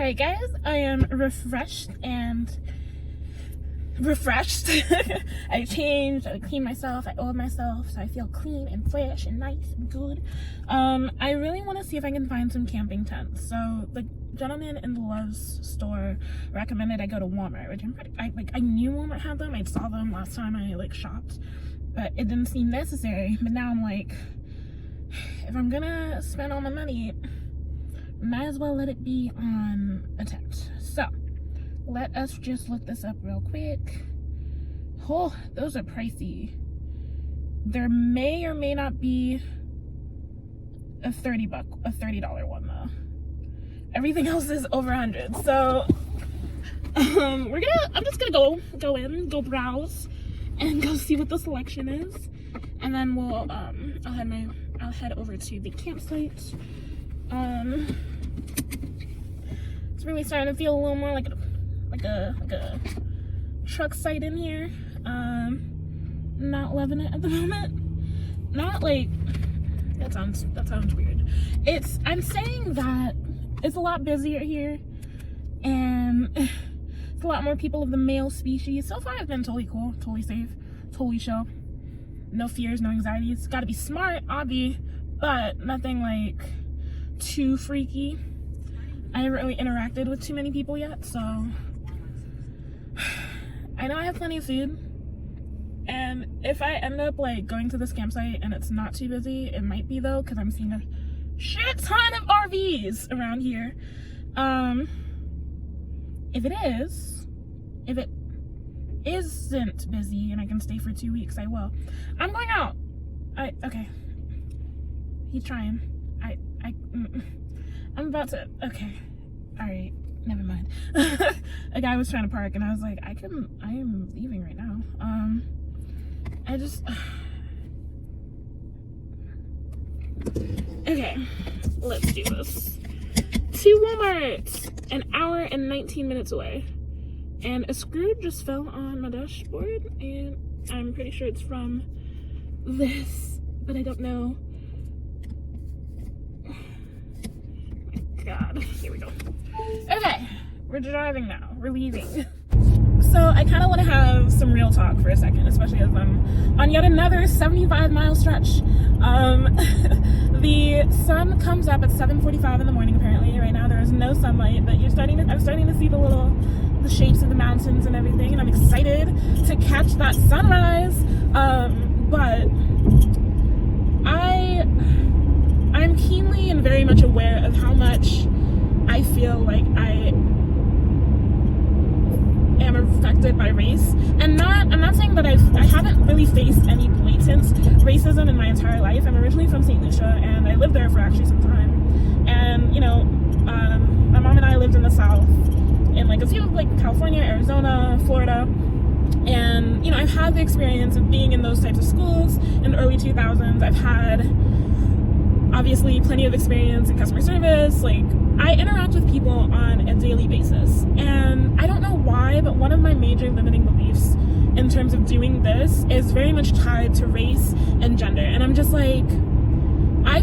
Alright guys, I am refreshed. I changed, I cleaned myself, I oiled myself, so I feel clean and fresh and nice and good. I really want to see if I can find some camping tents. So the gentleman in the Love's store recommended I go to Walmart, which I knew Walmart had them. I saw them last time I shopped, but it didn't seem necessary. But now I'm like, if I'm gonna spend all my money, might as well let it be on a tent. So let us just look this up real quick. Oh, those are pricey. There may or may not be a $30 one though. Everything else is over 100. So I'm just gonna go browse and go see what the selection is, and then we'll I'll head over to the campsite. It's really starting to feel a little more like a truck site in here. Not loving it at the moment. Not like that sounds weird. I'm saying that it's a lot busier here, and it's a lot more people of the male species. So far I've been totally cool, totally safe, totally chill. No fears, no anxieties. Gotta be smart, obvi, but nothing like too freaky. I haven't really interacted with too many people yet, so I know I have plenty of food, and if I end up going to this campsite and it's not too busy, it might be though, because I'm seeing a shit ton of RVs around here. If it isn't busy and I can stay for 2 weeks, I will. I'm going out. Okay. He's trying. I'm about to, okay. All right, never mind. A guy was trying to park and I was like, I am leaving right now. Okay, let's do this. To Walmart, an hour and 19 minutes away. And a screw just fell on my dashboard, and I'm pretty sure it's from this, but I don't know. God, here we go. Okay, we're driving now. We're leaving. So I kind of want to have some real talk for a second, especially as I'm on yet another 75-mile stretch. The sun comes up at 7:45 in the morning. Apparently, right now there is no sunlight, but I'm starting to see the shapes of the mountains and everything, and I'm excited to catch that sunrise. But I'm keenly and very much aware of how much I feel like I am affected by race. And I'm not saying that I haven't really faced any blatant racism in my entire life. I'm originally from St. Lucia, and I lived there for actually some time. And my mom and I lived in the South, in a few California, Arizona, Florida. And I've had the experience of being in those types of schools in the early 2000s. I've had obviously plenty of experience in customer service. I interact with people on a daily basis, and I don't know why, but one of my major limiting beliefs in terms of doing this is very much tied to race and gender. And I'm just like, I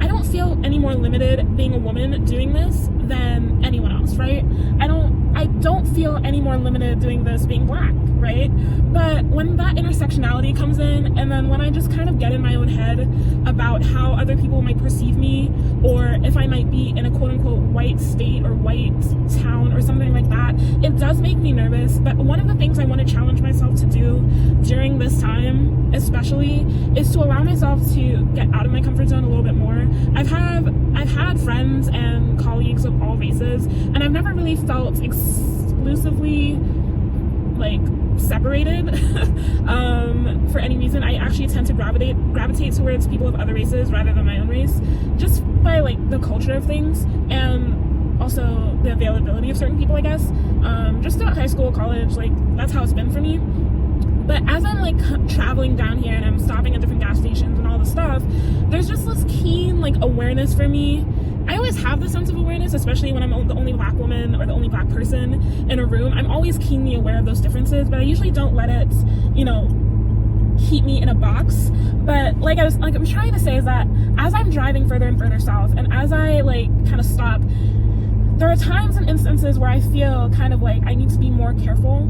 don't feel any more limited being a woman doing this than anyone else, right? I don't feel any more limited doing this being black, right? But when that intersectionality comes in, and then when I just kind of get in my own head about how other people might perceive me, or if I might be in a quote-unquote white state or white town or something like that, it does make me nervous. But one of the things I want to challenge myself to do during this time especially is to allow myself to get out of my comfort zone a little bit more. I've had friends and colleagues of all races, and I've never really felt exclusively separated for any reason. I actually tend to gravitate towards people of other races rather than my own race, just by the culture of things, and also the availability of certain people, I guess. Just throughout high school, college, that's how it's been for me. But as I'm traveling down here and I'm stopping at different gas stations and all this stuff, there's just this keen awareness for me. I always have this sense of awareness, especially when I'm the only black woman or the only black person in a room. I'm always keenly aware of those differences, but I usually don't let it, keep me in a box. But I'm trying to say is that as I'm driving further and further south, and as I kind of stop there are times and instances where I feel kind of like I need to be more careful,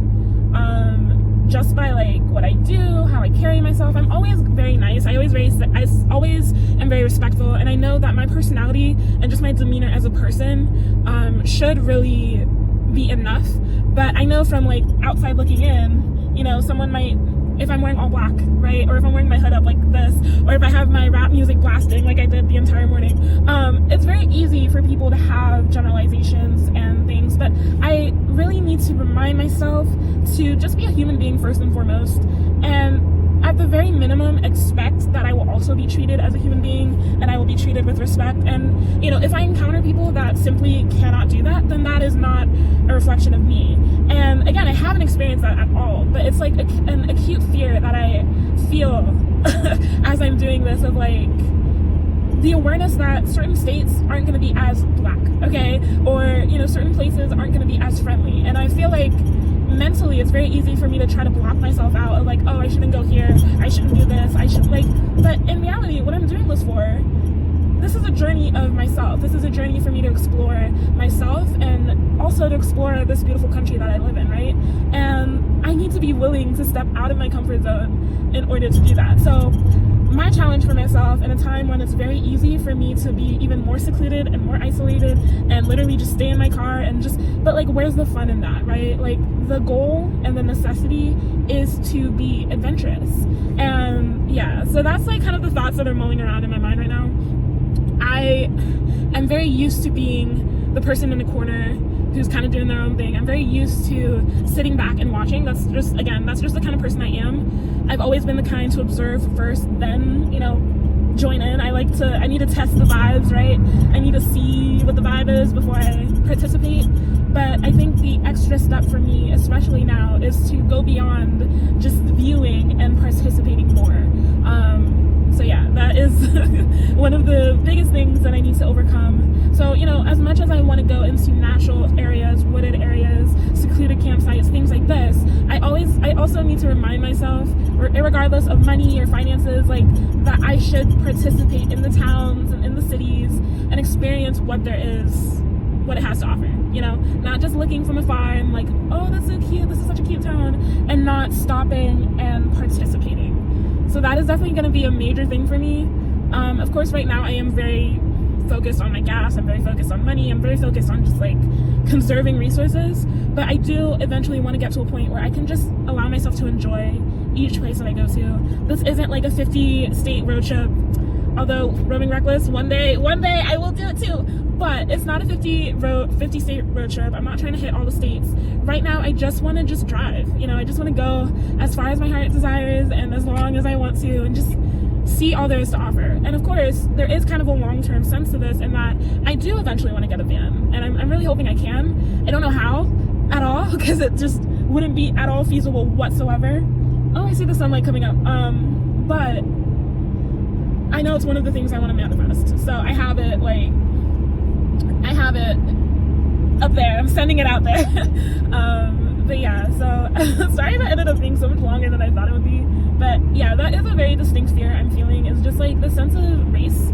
just by like what I do, how I carry myself. I'm always very nice. I always am very respectful, and I know that my personality and just my demeanor as a person should really be enough. But I know from like outside looking in, you know, someone might, if I'm wearing all black, right, or if I'm wearing my hood up like this, or if I have my rap music blasting like I did the entire morning, it's very easy for people to have generalizations and things. But I really need to remind myself to just be a human being first and foremost, and at the very minimum expect that I will also be treated as a human being, and I will be treated with respect. And you know, if I encounter people that simply cannot do that, then that is not a reflection of me. And again, I haven't experienced that at all, but it's like an acute fear that I feel as I'm doing this, of like the awareness that certain states aren't going to be as black, okay, or you know, certain places aren't going to be as friendly. And I feel like mentally it's very easy for me to try to block myself out of like, oh, I shouldn't go here, I shouldn't do this, I should like, but in reality, what I'm doing this for, this is a journey of myself. This is a journey for me to explore myself, and also to explore this beautiful country that I live in, right? And I need to be willing to step out of my comfort zone in order to do that. So my challenge for myself in a time when it's very easy for me to be even more secluded and more isolated and literally just stay in my car and just, but like, where's the fun in that, right? Like, the goal and the necessity is to be adventurous. And yeah, so that's like kind of the thoughts that are mulling around in my mind right now. I am very used to being the person in the corner who's kind of doing their own thing. I'm very used to sitting back and watching. That's just the kind of person I am. I've always been the kind to observe first, then, you know, join in. I need to test the vibes, right? I need to see what the vibe is before I participate. But I think the extra step for me, especially now, is to go beyond just viewing and participating more. So yeah, that is one of the biggest things that I need to overcome. So, you know, as much as I want to go into natural areas, wooded areas, secluded campsites, things like this, I also need to remind myself, regardless of money or finances, like, that I should participate in the towns and in the cities and experience what there is, what it has to offer, you know, not just looking from afar and like, oh, that's so cute, this is such a cute town, and not stopping and participating. So that is definitely going to be a major thing for me. Of course, right now I am very focused on my gas, I'm very focused on money, I'm very focused on just like conserving resources, but I do eventually want to get to a point where I can just allow myself to enjoy each place that I go to. This isn't like a 50-state road trip, although roaming reckless, one day I will do it too, but it's not a 50-state road trip. I'm not trying to hit all the states. Right now, I just want to just drive. You know, I just want to go as far as my heart desires and as long as I want to, and just see all there is to offer. And of course, there is kind of a long-term sense to this, in that I do eventually want to get a van, and I'm really hoping I can. I don't know how at all, because it just wouldn't be at all feasible whatsoever. Oh, I see the sunlight coming up. But I know it's one of the things I want to manifest. So I have it up there. I'm sending it out there. But yeah, so sorry that ended up being so much longer than I thought it would be. But yeah, that is a very distinct fear I'm feeling, is just like the sense of race,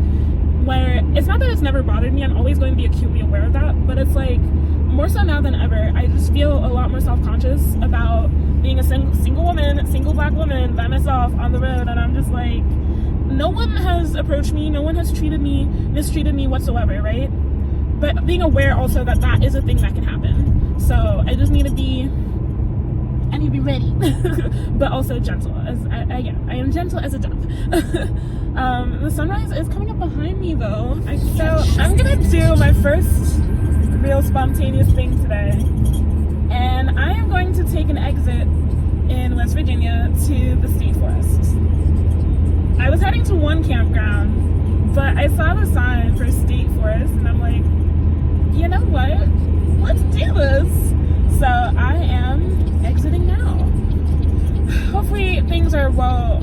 where it's not that it's never bothered me, I'm always going to be acutely aware of that, but it's like more so now than ever, I just feel a lot more self-conscious about being a single woman, single black woman by myself on the road. And I'm just like, no one has approached me, no one has mistreated me whatsoever, right? But being aware also that that is a thing that can happen. So I just need to be ready, but also gentle. I am gentle as a dove. The sunrise is coming up behind me though. So I'm gonna do my first real spontaneous thing today, and I am going to take an exit in West Virginia to the state forest. I was heading to one campground, but I saw the sign for state forest, and I'm like, you know what? Let's do this. So I am exiting now. Hopefully things are well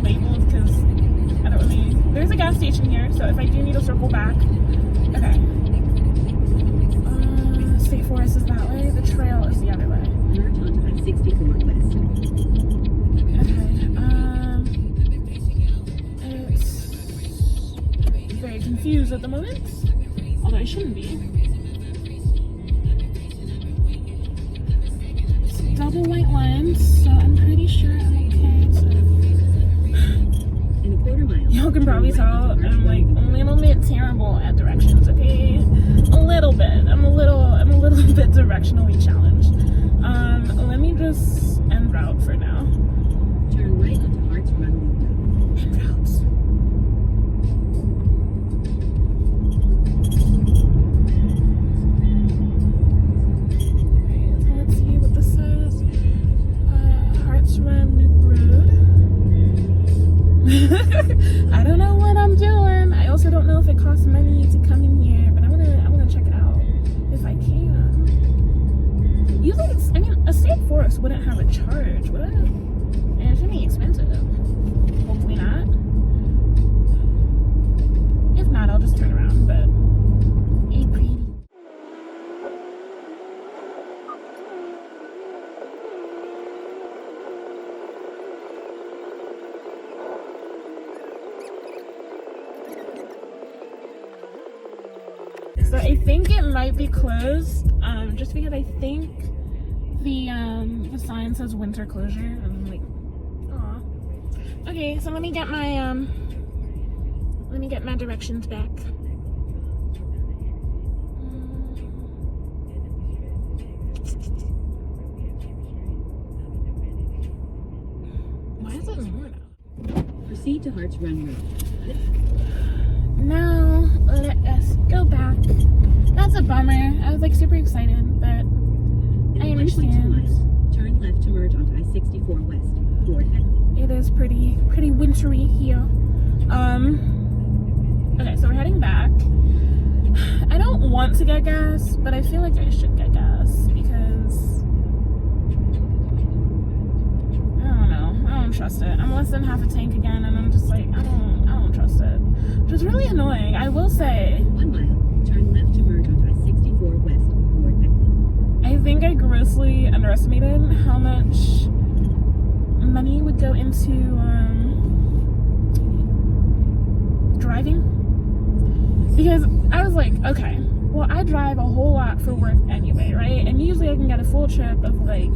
labeled, because I don't really. There's a gas station here, so if I do need to circle back. Okay. State forest is that way. The trail is the other way. Merge onto I-64 West. Okay. It's very confused at the moment, although I shouldn't be. white lines, so I'm pretty sure I'm okay. So. In a quarter mile. Y'all can probably tell I'm like a little bit terrible at directions, okay? A little bit. I'm a little bit directionally challenged. Let me just end route for now. Turn right onto Hart's Run Loop. En route. Okay, so let's see what this says. Hart's Run Loop Road. I don't know what I'm doing. I also don't know if it costs money to come in here, but I wanna check it out if I can. Usually, a state forest wouldn't have a charge, would it? And it should be expensive. Hopefully not. If not, I'll just turn around. But ain't pretty. So I think it might be closed, just because I think the sign says winter closure, and I'm like, aw. Okay, so let me get my directions back. Why is it more now? Proceed to Hart's Run Road. Now let us go back. That's a bummer. I was like super excited, but I In 1.2 understand. miles, turn left to merge onto I-64 West. Toward Heckler. It is pretty wintry here. Okay, so we're heading back. I don't want to get gas, but I feel like I should get gas because I don't know. I don't trust it. I'm less than half a tank again, and I'm just like, I don't trust it. Which is really annoying. I will say. 1 mile, turn left to merge onto I-64 West. Toward Heckler. I think I grossly underestimated how much money would go into driving. Because I was like, okay, well, I drive a whole lot for work anyway, right? And usually I can get a full trip of like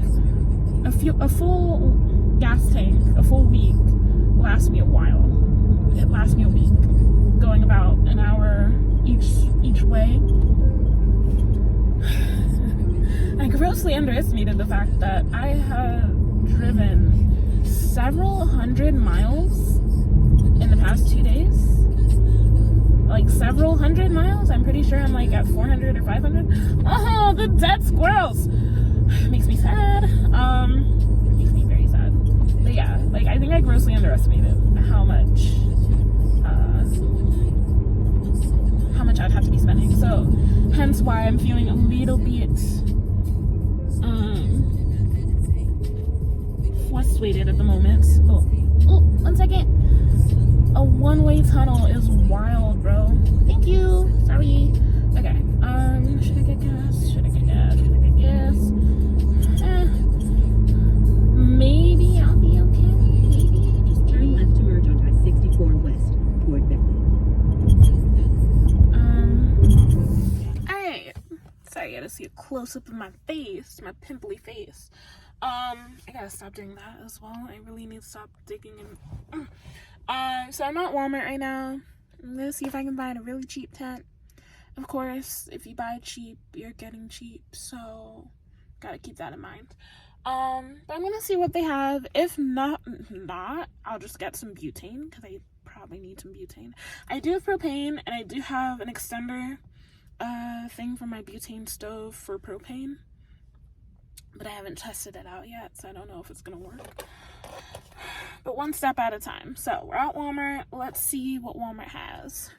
a full gas tank, a full week lasts me a while. It lasts me a week, going about an hour each way. I grossly underestimated the fact that I have driven several hundred miles in the past 2 days. Like several hundred miles. I'm pretty sure I'm like at 400 or 500. Oh, the dead squirrels. Makes me sad. Makes me very sad. But yeah, like I think I grossly underestimated how much I'd have to be spending. So hence why I'm feeling a little bit frustrated at the moment. Oh, 1 second. A one-way tunnel is wild, bro. Thank you. Sorry. Okay. Should I get gas? Should I get gas? Should I get gas? Maybe I'll be okay. Maybe. Just Turn left to merge onto I-64 West. Toward Beckley. Alright. Sorry, I gotta see a close-up of my face. My pimply face. I gotta stop doing that as well. I really need to stop digging in. So I'm at Walmart right now. I'm gonna see if I can find a really cheap tent. Of course, if you buy cheap, you're getting cheap, so gotta keep that in mind. But I'm gonna see what they have. If not, I'll just get some butane, because I probably need some butane. I do have propane, and I do have an extender thing for my butane stove for propane. But I haven't tested it out yet, so I don't know if it's gonna work. But one step at a time. So we're at Walmart. Let's see what Walmart has.